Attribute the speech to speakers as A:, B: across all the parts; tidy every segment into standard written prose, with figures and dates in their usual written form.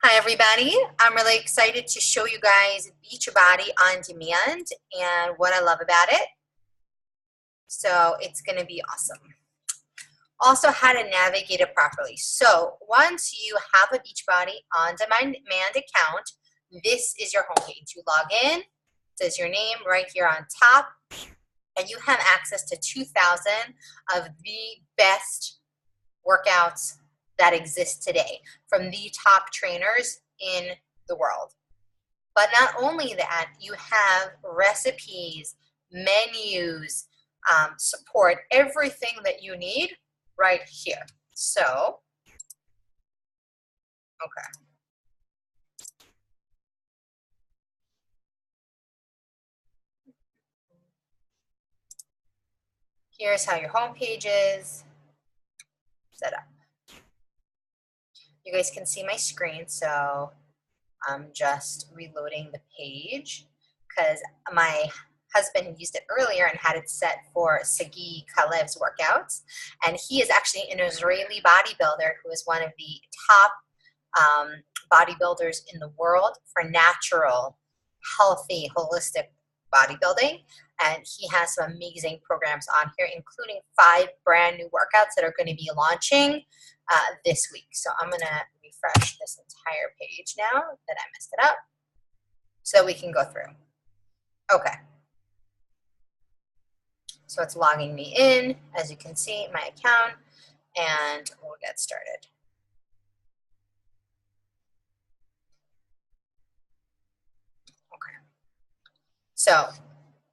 A: Hi everybody, I'm really excited to show you guys Beachbody on demand and what I love about it. So it's going to be awesome. Also how to navigate it properly. So once you have a Beachbody on demand account, this is your homepage. You log in, it says your name right here on top, and you have access to 2,000 of the best workouts that exist today from the top trainers in the world. But not only that, you have recipes, menus, support, everything that you need right here. So, okay. Here's how your homepage is set up. You guys can see my screen, so I'm just reloading the page because my husband used it earlier and had it set for Sagi Kalev's workouts. And he is actually an Israeli bodybuilder who is one of the top bodybuilders in the world for natural, healthy, holistic bodybuilding. And he has some amazing programs on here, including 5 brand new workouts that are going to be launching this week. So I'm going to refresh this entire page now that I messed it up so we can go through. Okay. So it's logging me in, as you can see, my account, and we'll get started. Okay. So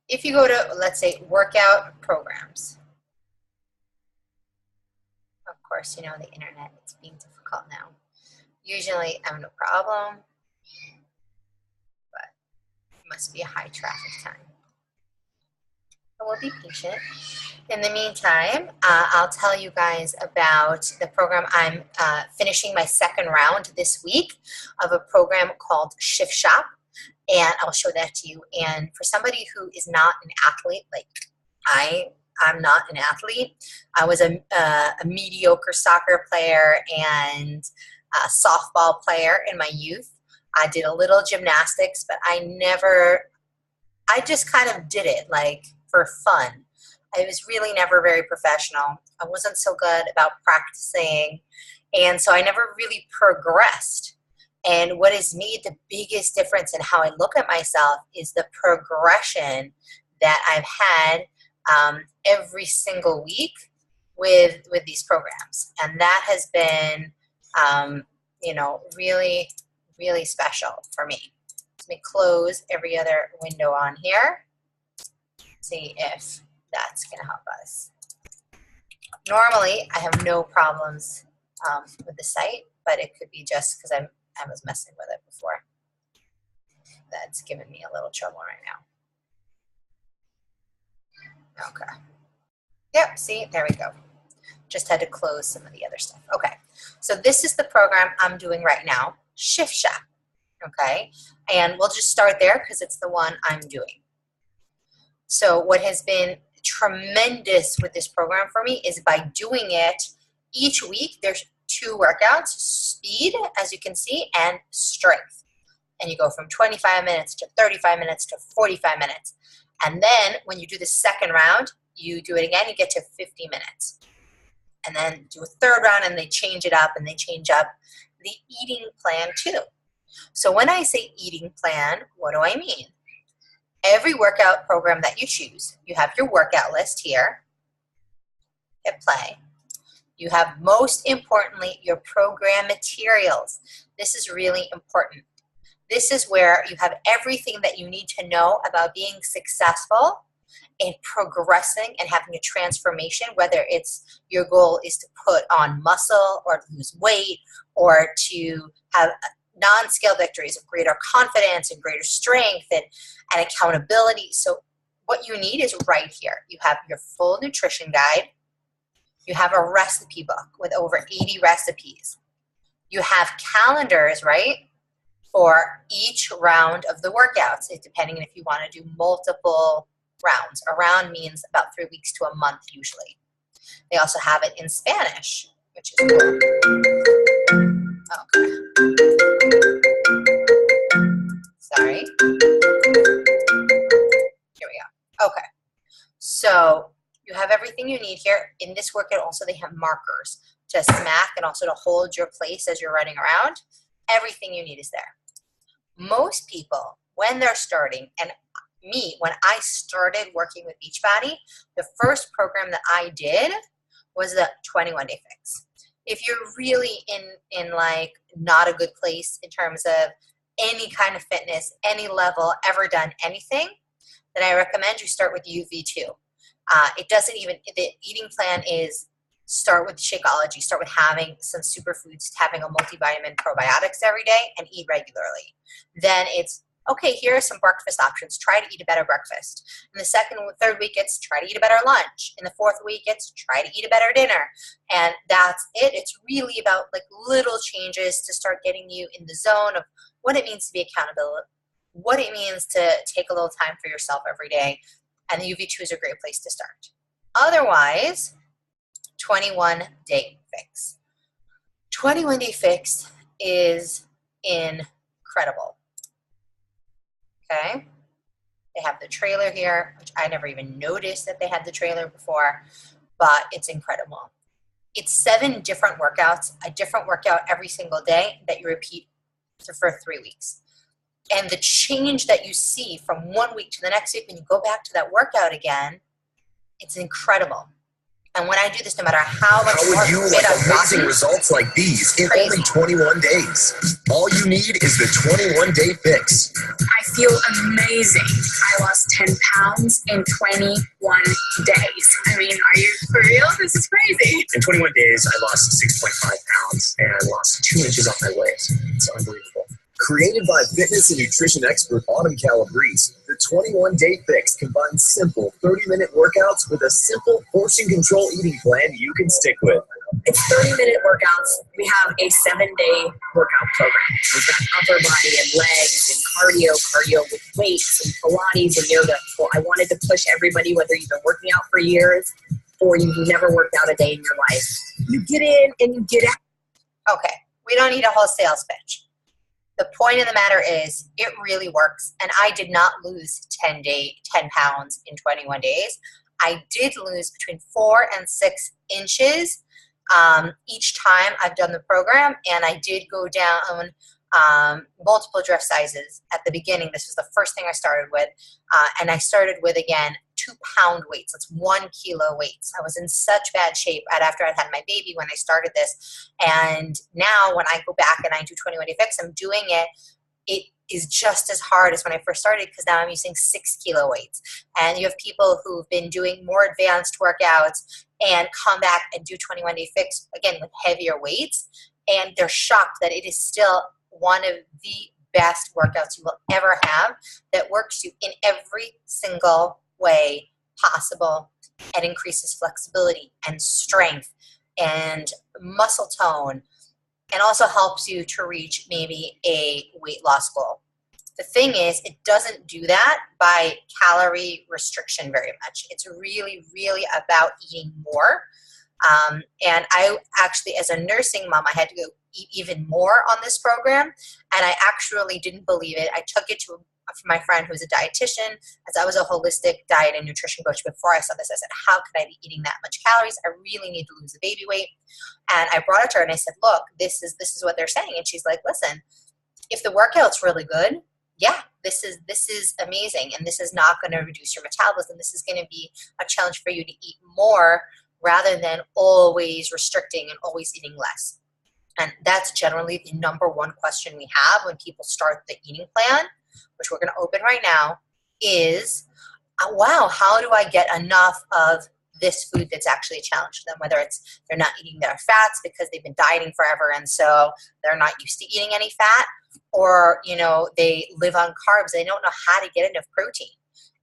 A: if you go to, let's say, workout programs, of course, you know, the internet, it's being difficult now. Usually I have no problem, but it must be a high traffic time. So we'll be patient. In the meantime, I'll tell you guys about the program. I'm finishing my second round this week of a program called Shift Shop, and I'll show that to you. And for somebody who is not an athlete, like I'm not an athlete. I was a mediocre soccer player and a softball player in my youth. I did a little gymnastics, but I just kind of did it like for fun. I was really never very professional. I wasn't so good about practicing, and so I never really progressed. And what has made the biggest difference in how I look at myself is the progression that I've had every single week with these programs. And that has been, you know, really, really special for me. Let me close every other window on here. See if that's going to help us. Normally, I have no problems with the site, but it could be just because I was messing with it before. That's giving me a little trouble right now. Okay. Yep, see, there we go. Just had to close some of the other stuff. Okay, so this is the program I'm doing right now, Shift Shop. Okay, and we'll just start there because it's the one I'm doing. So what has been tremendous with this program for me is by doing it each week, there's 2 workouts, speed, as you can see, and strength. And you go from 25 minutes to 35 minutes to 45 minutes. And then when you do the second round, you do it again, you get to 50 minutes. And then do a third round and they change it up and they change up the eating plan too. So when I say eating plan, what do I mean? Every workout program that you choose, you have your workout list here. Hit play. You have, most importantly, your program materials. This is really important. This is where you have everything that you need to know about being successful in progressing and having a transformation, whether it's your goal is to put on muscle or lose weight or to have non-scale victories of greater confidence and greater strength and accountability. So what you need is right here. You have your full nutrition guide. You have a recipe book with over 80 recipes. You have calendars, right, for each round of the workouts, depending on if you want to do multiple rounds. A round means about 3 weeks to a month usually. They also have it in Spanish, which is cool. Okay. everything you need here. In this workout also they have markers to smack and also to hold your place as you're running around. Everything you need is there. Most people, when they're starting, and me, when I started working with Beachbody, the first program that I did was the 21-day fix. If you're really in like not a good place in terms of any kind of fitness, any level, ever done anything, then I recommend you start with UV2. It doesn't even, the eating plan is start with Shakeology, start with having some superfoods, having a multivitamin, probiotics every day, and eat regularly. Then it's, okay, here are some breakfast options. Try to eat a better breakfast. In the second or third week, it's try to eat a better lunch. In the fourth week, it's try to eat a better dinner. And that's it. It's really about like little changes to start getting you in the zone of what it means to be accountable, what it means to take a little time for yourself every day. And the UV2 is a great place to start. Otherwise, 21-day fix. 21-day fix is incredible. Okay, they have the trailer here, which I never even noticed that they had the trailer before, but it's incredible. It's 7 different workouts, a different workout every single day that you repeat for 3 weeks. And the change that you see from 1 week to the next week when you go back to that workout again, it's incredible. And when I do this, no matter how much
B: How would you like amazing results like these in only 21 days? All you need is the 21-day fix.
C: I feel amazing. I lost 10 pounds in 21 days. I mean, are you for real? This is crazy.
B: In 21 days, I lost 6.5 pounds and I lost 2 inches off my waist. It's unbelievable. Created by fitness and nutrition expert Autumn Calabrese, the 21-day fix combines simple 30-minute workouts with a simple portion control eating plan you can stick with.
C: It's 30-minute workouts. We have a 7-day workout program. We've got upper body and legs and cardio with weights and Pilates and yoga. Well, I wanted to push everybody, whether you've been working out for years or you've never worked out a day in your life. You get in and you get out.
A: Okay, we don't need a whole sales pitch. The point of the matter is it really works. And I did not lose 10 pounds in 21 days. I did lose between 4 and 6 inches each time I've done the program. And I did go down multiple dress sizes at the beginning. This was the first thing I started with. And I started with, again, 2-pound weights. That's 1 kilo weights. I was in such bad shape right after I had my baby when I started this. And now when I go back and I do 21-day fix, I'm doing it. It is just as hard as when I first started because now I'm using 6 kilo weights. And you have people who've been doing more advanced workouts and come back and do 21-day fix, again, with heavier weights. And they're shocked that it is still one of the best workouts you will ever have that works you in every single way possible and increases flexibility and strength and muscle tone and also helps you to reach maybe a weight loss goal. The thing is, it doesn't do that by calorie restriction very much. It's really, really about eating more. And I actually, as a nursing mom, I had to go eat even more on this program. And I actually didn't believe it. I took it to my friend who's a dietitian, as I was a holistic diet and nutrition coach before I saw this. I said, how could I be eating that much calories? I really need to lose the baby weight. And I brought it to her and I said, look, this is what they're saying. And she's like, listen, if the workout's really good, yeah, this is amazing. And this is not going to reduce your metabolism. This is going to be a challenge for you to eat more rather than always restricting and always eating less. And that's generally the number one question we have when people start the eating plan, which we're going to open right now, is, wow, how do I get enough of this food that's actually a challenge to them, whether it's they're not eating their fats because they've been dieting forever and so they're not used to eating any fat, or, they live on carbs. They don't know how to get enough protein.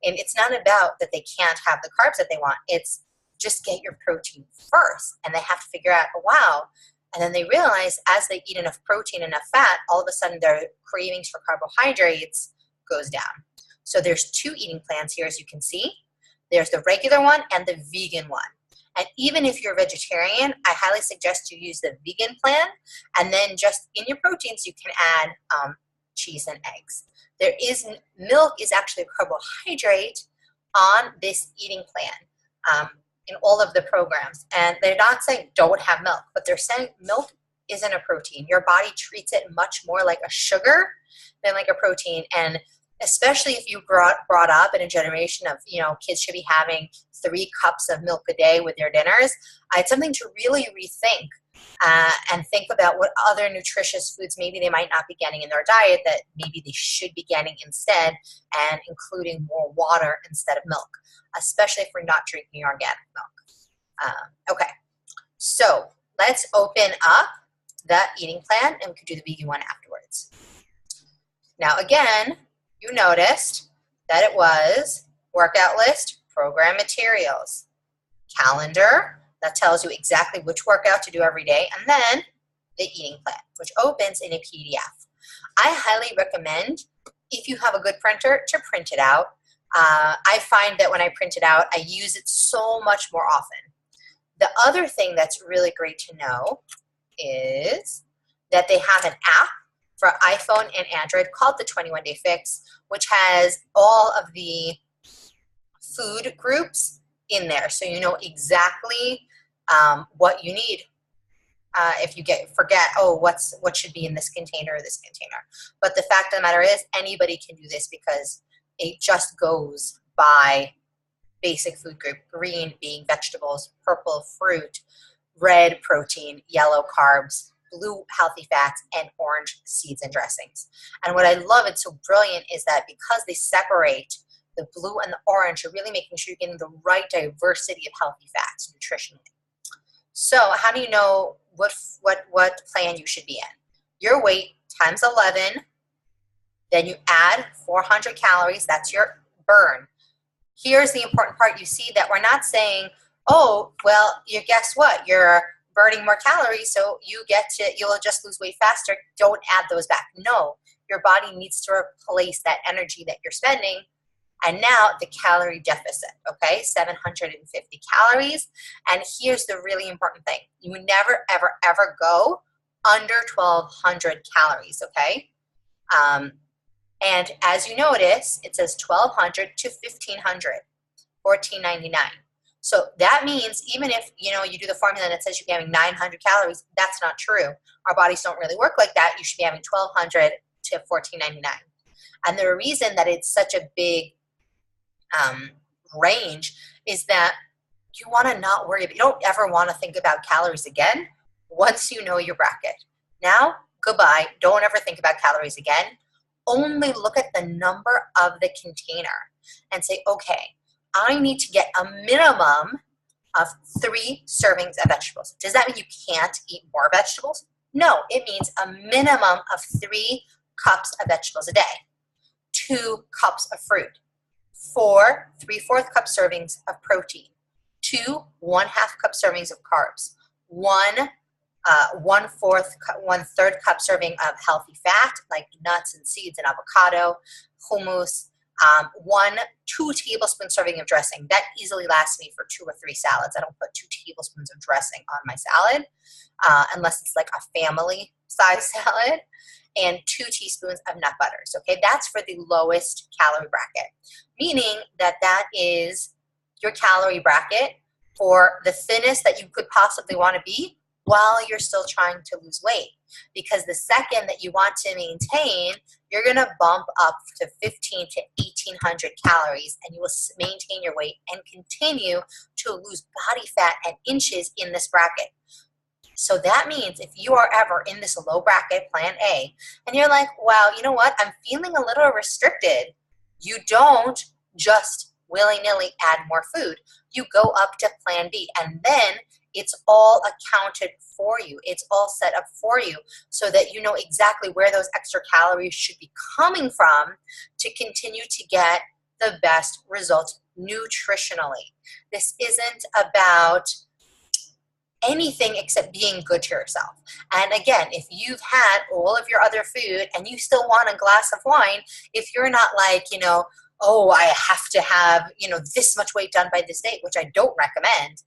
A: And it's not about that they can't have the carbs that they want. It's just get your protein first. And they have to figure out, oh, wow. And then they realize as they eat enough protein, enough fat, all of a sudden their cravings for carbohydrates goes down. So there's 2 eating plans here, as you can see. There's the regular one and the vegan one. And even if you're vegetarian, I highly suggest you use the vegan plan. And then just in your proteins, you can add cheese and eggs. Milk is actually a carbohydrate on this eating plan. in all of the programs. And they're not saying don't have milk, but they're saying milk isn't a protein. Your body treats it much more like a sugar than like a protein. And especially if you brought up in a generation of, kids should be having 3 cups of milk a day with their dinners, it's something to really rethink and think about what other nutritious foods maybe they might not be getting in their diet that maybe they should be getting instead, and including more water instead of milk, especially if we're not drinking organic milk. Okay, so let's open up the eating plan and we can do the vegan one afterwards. Now again, you noticed that it was workout list, program materials, calendar that tells you exactly which workout to do every day, and then the eating plan, which opens in a PDF. I highly recommend, if you have a good printer, to print it out. I find that when I print it out, I use it so much more often. The other thing that's really great to know is that they have an app for iPhone and Android called the 21 Day Fix, which has all of the food groups in there. So you know exactly what you need. If you forget, what should be in this container or this container. But the fact of the matter is, anybody can do this because it just goes by basic food group: green being vegetables, purple fruit, red protein, yellow carbs, blue healthy fats, and orange seeds and dressings. And what I love, it's so brilliant, is that because they separate the blue and the orange, you're really making sure you're getting the right diversity of healthy fats nutritionally. So how do you know what plan you should be in? Your weight times 11, then you add 400 calories, that's your burn. Here's the important part. You see that we're not saying, oh, well, guess what? You're burning more calories, so you'll just lose weight faster. Don't add those back. No, your body needs to replace that energy that you're spending. And now the calorie deficit, okay, 750 calories. And here's the really important thing. You never, ever, ever go under 1,200 calories, okay? And as you notice, it says 1,200 to 1,500, $14.99. So that means even if, you do the formula and it says you're having 900 calories, that's not true. Our bodies don't really work like that. You should be having 1,200 to $14.99. And the reason that it's such a big range is that you want to not worry. You don't ever want to think about calories again once you know your bracket. Now, goodbye. Don't ever think about calories again. Only look at the number of the container and say, okay, I need to get a minimum of 3 servings of vegetables. Does that mean you can't eat more vegetables? No, it means a minimum of 3 cups of vegetables a day, 2 cups of fruit, 4 3/4 cup servings of protein, 2 1/2 cup servings of carbs, 1 1/3 cup serving of healthy fat like nuts and seeds and avocado, hummus, 2 tablespoon serving of dressing. That easily lasts me for 2 or 3 salads. I don't put 2 tablespoons of dressing on my salad unless it's like a family size salad, and 2 teaspoons of nut butters. Okay, that's for the lowest calorie bracket, meaning that is your calorie bracket for the thinnest that you could possibly want to be while you're still trying to lose weight. Because the second that you want to maintain, you're going to bump up to 1,500 to 1,800 calories, and you will maintain your weight and continue to lose body fat and inches in this bracket. So that means if you are ever in this low bracket, plan A, and you're like, wow, you know what? I'm feeling a little restricted. You don't just willy-nilly add more food. You go up to plan B, and then it's all accounted for you. It's all set up for you so that you know exactly where those extra calories should be coming from to continue to get the best results nutritionally. This isn't about anything except being good to yourself. And again, if you've had all of your other food and you still want a glass of wine, if you're not like, oh, I have to have, this much weight done by this date, which I don't recommend,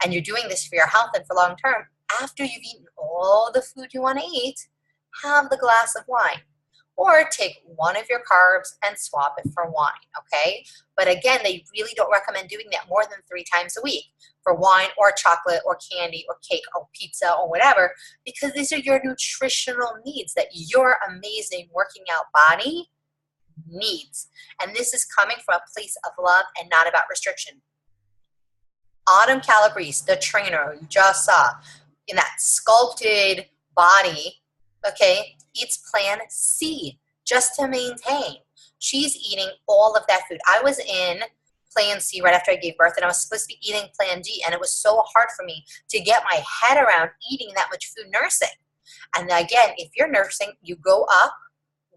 A: and you're doing this for your health and for long term, after you've eaten all the food you want to eat, have the glass of wine. or take one of your carbs and swap it for wine, okay? But again, they really don't recommend doing that more than 3 times a week for wine or chocolate or candy or cake or pizza or whatever, because these are your nutritional needs that your amazing working out body needs. And this is coming from a place of love and not about restriction. Autumn Calabrese, the trainer you just saw, in that sculpted body, okay, eats Plan C just to maintain. She's eating all of that food. I was in Plan C right after I gave birth, and I was supposed to be eating Plan D, and it was so hard for me to get my head around eating that much food nursing. And again, if you're nursing, you go up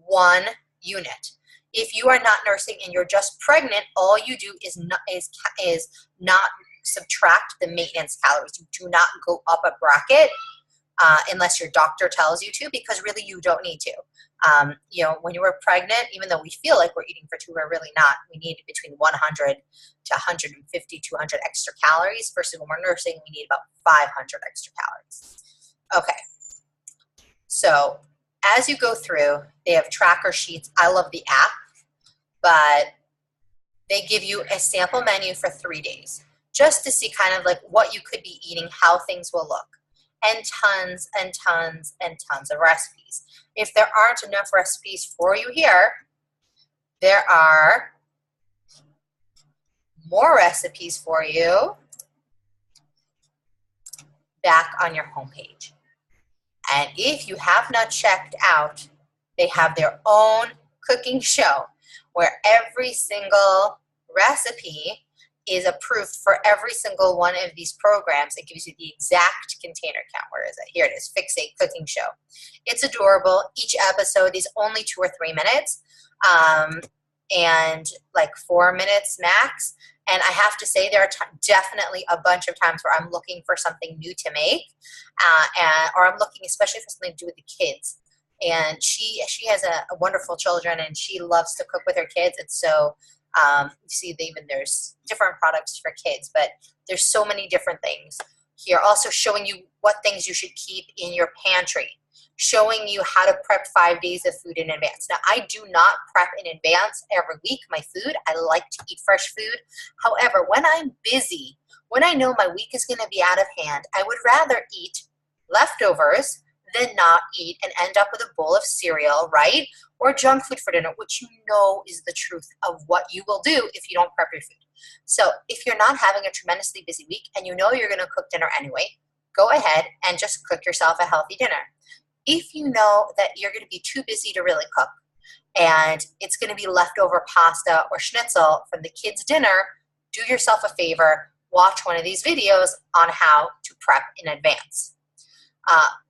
A: 1 unit. If you are not nursing and you're just pregnant, all you do is not subtract the maintenance calories. You do not go up a bracket unless your doctor tells you to, because really you don't need to. You know, when you were pregnant, even though we feel like we're eating for 2, we're really not. We need between 100 to 150, 200 extra calories versus when we're nursing, we need about 500 extra calories. Okay. So as you go through, they have tracker sheets. I love the app, but they give you a sample menu for 3 days just to see kind of like what you could be eating, how things will look, and tons and tons and tons of recipes. If there aren't enough recipes for you here, there are more recipes for you back on your homepage. And if you have not checked out, they have their own cooking show where every single recipe is approved for every single one of these programs. It gives you the exact container count. Where is it? Here it is, Fixate Cooking Show. It's adorable. Each episode is only 2 or 3 minutes, and like 4 minutes max. And I have to say, there are definitely a bunch of times where I'm looking for something new to make, or I'm looking especially for something to do with the kids. And she has a wonderful children, and she loves to cook with her kids. And so you see, there's different products for kids, but there's so many different things here. Also showing you what things you should keep in your pantry, showing you how to prep 5 days of food in advance. Now, I do not prep in advance every week my food. I like to eat fresh food. However, when I'm busy, when I know my week is going to be out of hand, I would rather eat leftovers than not eat and end up with a bowl of cereal, right? Or junk food for dinner, which you know is the truth of what you will do if you don't prep your food. So if you're not having a tremendously busy week and you know you're going to cook dinner anyway, go ahead and just cook yourself a healthy dinner. If you know that you're going to be too busy to really cook and it's going to be leftover pasta or schnitzel from the kids' dinner, do yourself a favor, watch one of these videos on how to prep in advance.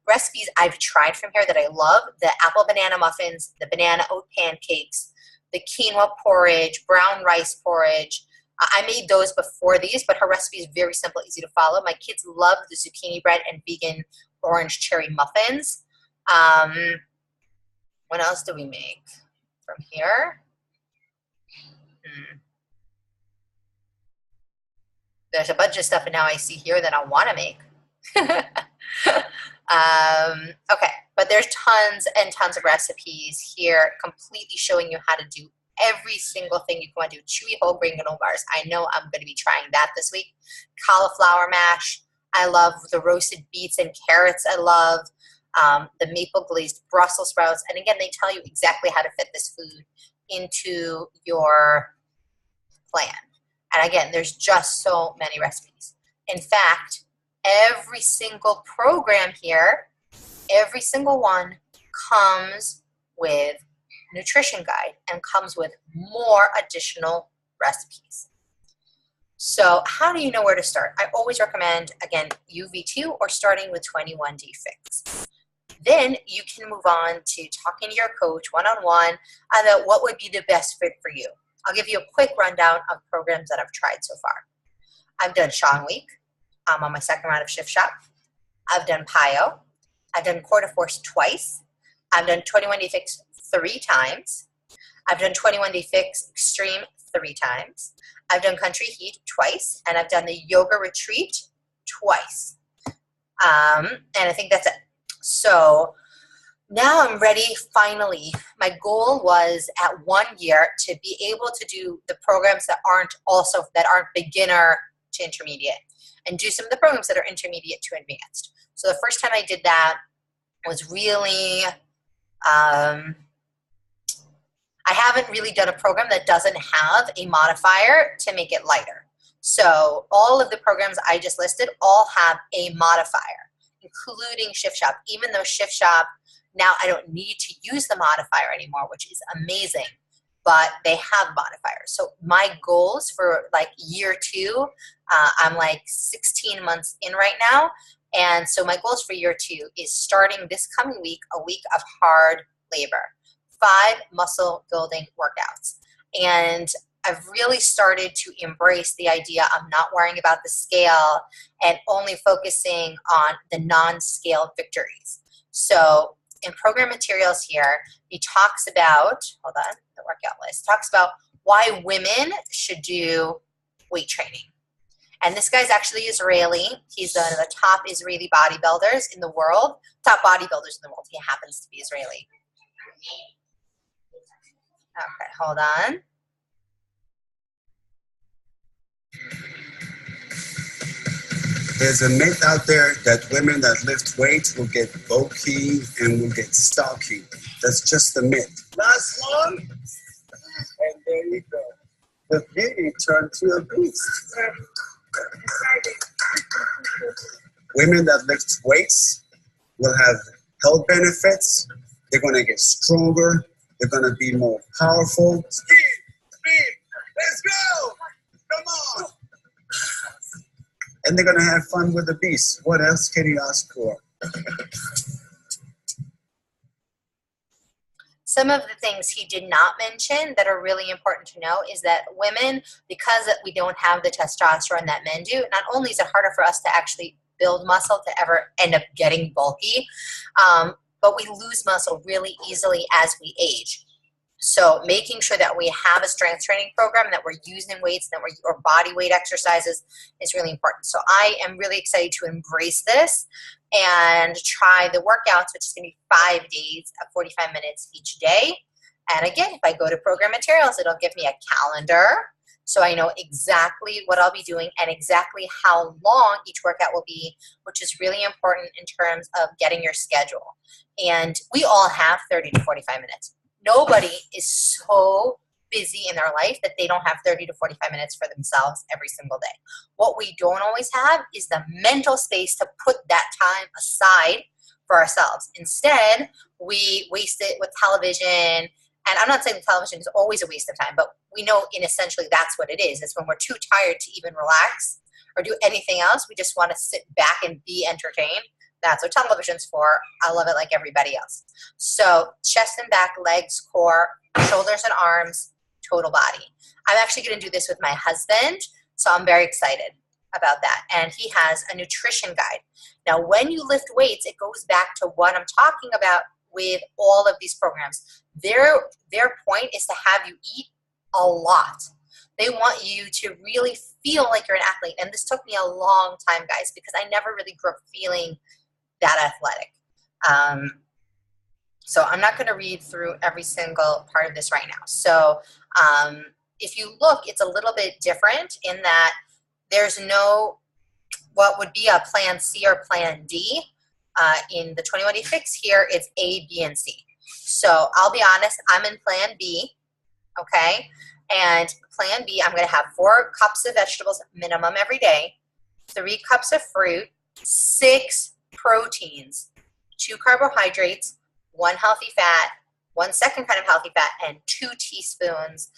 A: Recipes I've tried from here that I love: the apple banana muffins, the banana oat pancakes, the quinoa porridge, brown rice porridge. I made those before these, but her recipe is very simple, easy to follow. My kids love the zucchini bread and vegan orange cherry muffins. What else do we make from here? There's a bunch of stuff now I see here that I want to make. Okay, but there's tons and tons of recipes here, completely showing you how to do every single thing you can want to do. Chewy whole grain granola bars. I know I'm going to be trying that this week. Cauliflower mash. I love the roasted beets and carrots. I love the maple glazed Brussels sprouts. And again, they tell you exactly how to fit this food into your plan. And again, there's just so many recipes. In fact, every single program here, every single one comes with nutrition guide and comes with more additional recipes. So how do you know where to start? I always recommend, again, UV2 or starting with 21-day fix. Then you can move on to talking to your coach one-on-one about what would be the best fit for you. I'll give you a quick rundown of programs that I've tried so far. I've done Sean Week. I'm on my second round of Shift Shop. I've done PIO. I've done Core to Force twice. I've done 21-day fix 3 times. I've done 21-day fix extreme 3 times. I've done Country Heat twice, and I've done the yoga retreat twice. And I think that's it. So Now I'm ready, finally. My goal was at 1 year to be able to do the programs that aren't beginner to intermediate, and do some of the programs that are intermediate to advanced. So the first time I did that was really, I haven't really done a program that doesn't have a modifier to make it lighter. So all of the programs I just listed all have a modifier, including Shift Shop, even though Shift Shop, now I don't need to use the modifier anymore, which is amazing, but they have modifiers. So my goals for like year 2, I'm like 16 months in right now. And so my goals for year 2 is starting this coming week, a week of hard labor, 5 muscle building workouts. And I've really started to embrace the idea of not worrying about the scale and only focusing on the non-scale victories. So in program materials here, he talks about, hold on, the workout list, talks about why women should do weight training. And this guy's actually Israeli. He's one of the top Israeli bodybuilders in the world, top bodybuilders in the world. He happens to be Israeli. Okay, hold on.
D: There's a myth out there that women that lift weights will get bulky and will get stocky. That's just a myth. Last one, and there you go. The beauty turned to a beast. Women that lift weights will have health benefits. They're going to get stronger. They're going to be more powerful. Speed, let's go. Come on. And they're going to have fun with the beast. What else can you ask for?
A: Some of the things he did not mention that are really important to know is that women, because we don't have the testosterone that men do, not only is it harder for us to actually build muscle to ever end up getting bulky, but we lose muscle really easily as we age. So making sure that we have a strength training program, that we're using weights, or body weight exercises is really important. So I am really excited to embrace this and try the workouts, which is going to be 5 days of 45 minutes each day. And again, if I go to program materials, it'll give me a calendar, so I know exactly what I'll be doing and exactly how long each workout will be, which is really important in terms of getting your schedule. And we all have 30 to 45 minutes. Nobody is so busy in their life that they don't have 30 to 45 minutes for themselves every single day. What we don't always have is the mental space to put that time aside for ourselves. Instead, we waste it with television. And I'm not saying television is always a waste of time, but we know in essentially that's what it is. It's when we're too tired to even relax or do anything else. We just want to sit back and be entertained. That's what television's for. I love it like everybody else. So chest and back, legs, core, shoulders and arms, total body. I'm actually going to do this with my husband, so I'm very excited about that. And he has a nutrition guide. Now, when you lift weights, it goes back to what I'm talking about with all of these programs. Their point is to have you eat a lot. They want you to really feel like you're an athlete. And this took me a long time, guys, because I never really grew up feeling that athletic. So I'm not going to read through every single part of this right now. So if you look, it's a little bit different in that there's no what would be a plan C or plan D. In the 21 Day Fix here, it's A, B, and C. So I'll be honest, I'm in plan B, okay? And plan B, I'm going to have 4 cups of vegetables minimum every day, 3 cups of fruit, 6 proteins, 2 carbohydrates, 1 healthy fat, 1 second kind of healthy fat, and 2 teaspoons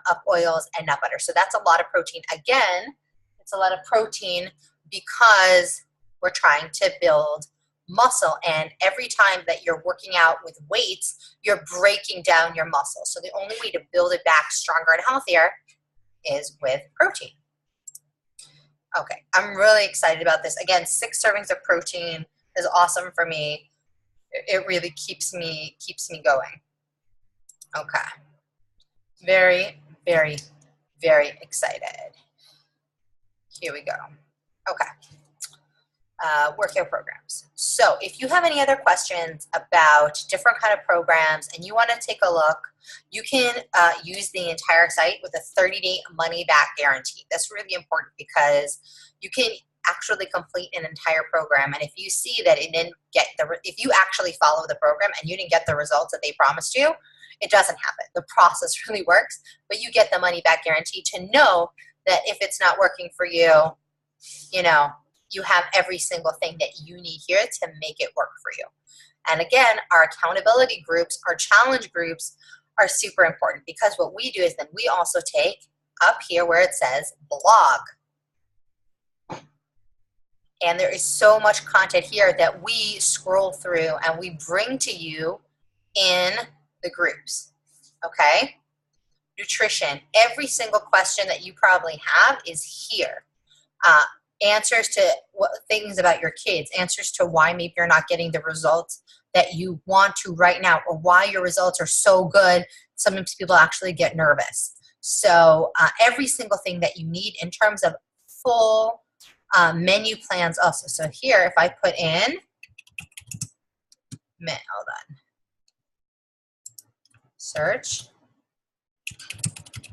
A: of oils and nut butter. So that's a lot of protein. Again, it's a lot of protein because we're trying to build muscle, and every time that you're working out with weights, you're breaking down your muscle. So the only way to build it back stronger and healthier is with protein. Okay, I'm really excited about this. Again, 6 servings of protein is awesome for me. It really keeps me going. Okay, very, very, very excited. Here we go. Okay. workout programs. So if you have any other questions about different kind of programs and you want to take a look, you can use the entire site with a 30-day money-back guarantee. That's really important because you can actually complete an entire program, and if you see that it didn't get if you actually follow the program and you didn't get the results that they promised you, it doesn't happen. The process really works, but you get the money-back guarantee to know that if it's not working for you, you know, you have every single thing that you need here to make it work for you. And again, our accountability groups, our challenge groups are super important because what we do is then we also take up here where it says blog. And there is so much content here that we scroll through and we bring to you in the groups, okay? Nutrition, every single question that you probably have is here. Answers to things about your kids, answers to why maybe you're not getting the results that you want to right now, or why your results are so good, sometimes people actually get nervous. So every single thing that you need in terms of full menu plans also. So here, if I put in, hold on, search,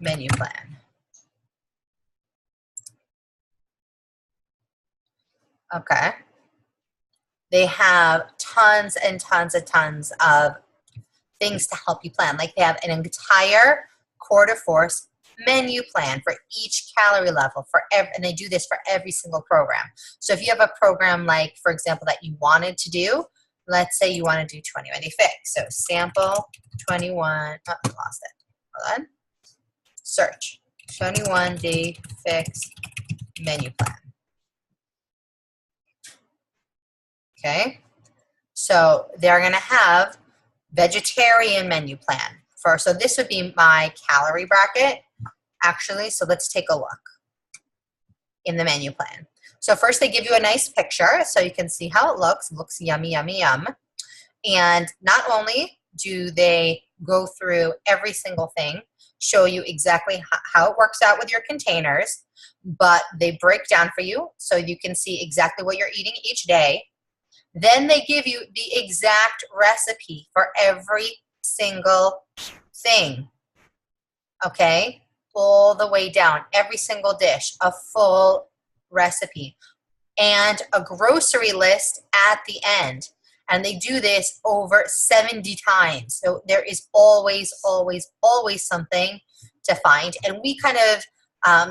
A: menu plan. Okay. They have tons and tons and tons of things to help you plan. Like they have an entire quarter force menu plan for each calorie level and they do this for every single program. So if you have a program like, for example, that you wanted to do, let's say you want to do 21-day fix. So sample 21, oh, I lost it. Hold on. Search 21-day fix menu plan. Okay. So they're going to have vegetarian menu plan. So this would be my calorie bracket, actually. So let's take a look in the menu plan. So first they give you a nice picture so you can see how it looks. It looks yummy, yummy, yum. And not only do they go through every single thing, show you exactly how it works out with your containers, but they break down for you so you can see exactly what you're eating each day. Then they give you the exact recipe for every single thing, okay? All the way down, every single dish, a full recipe, and a grocery list at the end. And they do this over 70 times. So there is always, always, always something to find. And we kind of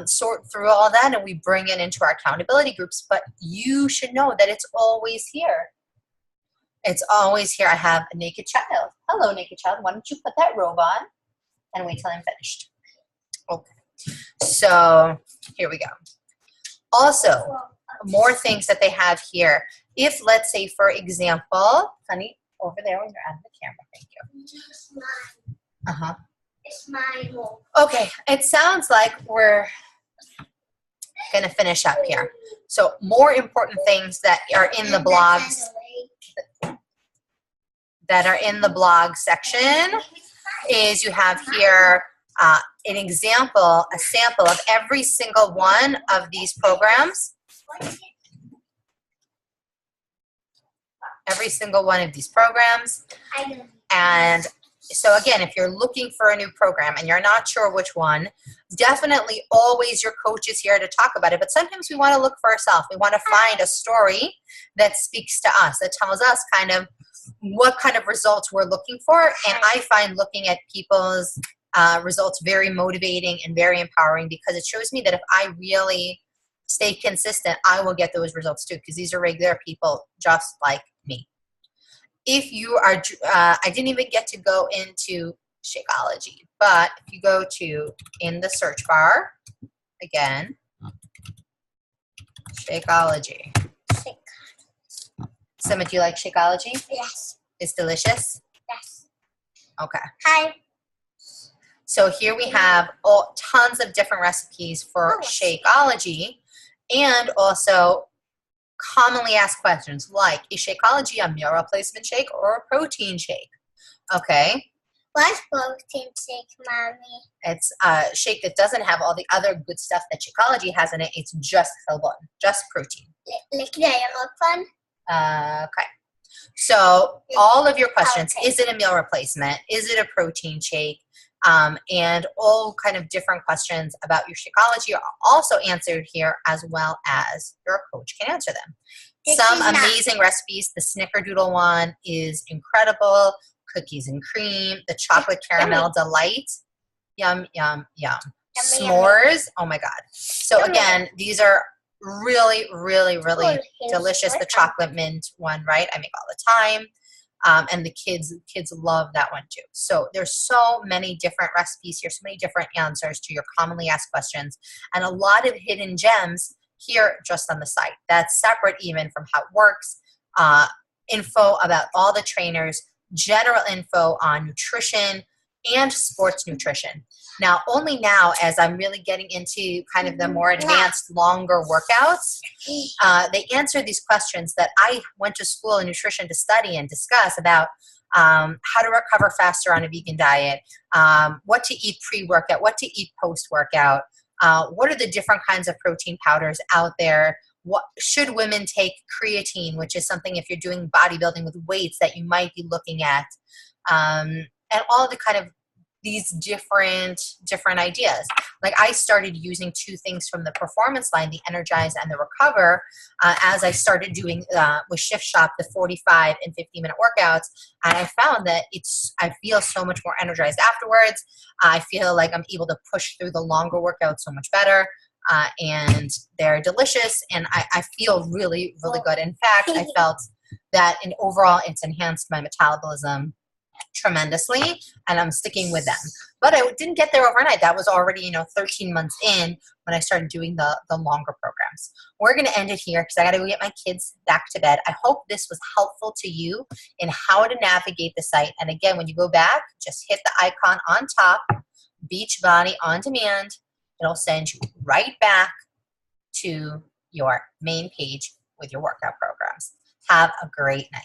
A: sort through all that and we bring it into our accountability groups, but you should know that it's always here. It's always here. I have a naked child. Hello, naked child. Why don't you put that robe on and wait till I'm finished? Okay. So here we go. Also, more things that they have here. If, let's say, for example, honey, over there when you're out of the camera. Thank you. It's mine. Uh-huh. It's mine. Okay. It sounds like we're going to finish up here. So more important things that are in the blogs section is you have here an example, a sample of every single one of these programs. Every single one of these programs. And so again, if you're looking for a new program and you're not sure which one, definitely always your coach is here to talk about it. But sometimes we want to look for ourselves. We want to find a story that speaks to us, that tells us kind of what kind of results we're looking for. And I find looking at people's results very motivating and very empowering because it shows me that if I really stay consistent, I will get those results too, because these are regular people just like me. If you are, I didn't even get to go into Shakeology, but if you go to in the search bar, again, Shakeology. Summer, do you like Shakeology?
E: Yes.
A: It's delicious?
E: Yes.
A: Okay.
E: Hi.
A: So here we have tons of different recipes for Shakeology and also commonly asked questions like, is Shakeology a meal replacement shake or a protein shake? Okay.
E: What's protein shake, Mommy?
A: It's a shake that doesn't have all the other good stuff that Shakeology has in it. It's just carbon, just protein.
E: Like the yellow one?
A: Okay. So all of your questions,
E: Okay.
A: is it a meal replacement? Is it a protein shake? And all kind of different questions about your Shakeology are also answered here, as well as your coach can answer them. Some amazing recipes. The Snickerdoodle one is incredible. Cookies and cream. The chocolate caramel delight. Yum, yum, yum. S'mores. Oh my God. So again, these are really, really, really delicious. The chocolate mint one, right? I make all the time. And the kids love that one too. So there's so many different recipes here, so many different answers to your commonly asked questions, and a lot of hidden gems here just on the site. That's separate even from how it works, info about all the trainers, general info on nutrition and sports nutrition. Now, only now, as I'm really getting into kind of the more advanced, longer workouts, they answer these questions that I went to school in nutrition to study and discuss about how to recover faster on a vegan diet, what to eat pre-workout, what to eat post-workout, what are the different kinds of protein powders out there, what should women take creatine, which is something if you're doing bodybuilding with weights that you might be looking at, and all the kind of these different ideas. Like I started using two things from the performance line, the Energize and the Recover, as I started doing with Shift Shop, the 45 and 50-minute workouts. And I found that I feel so much more energized afterwards. I feel like I'm able to push through the longer workouts so much better. And they're delicious, and I feel really, really good. In fact, I felt that overall it's enhanced my metabolism tremendously, and I'm sticking with them. But I didn't get there overnight. That was already 13 months in when I started doing the longer programs. We're going to end it here because I got to go get my kids back to bed. I hope this was helpful to you in how to navigate the site. And again, when you go back, just hit the icon on top, Beachbody on Demand. It'll send you right back to your main page with your workout programs. Have a great night.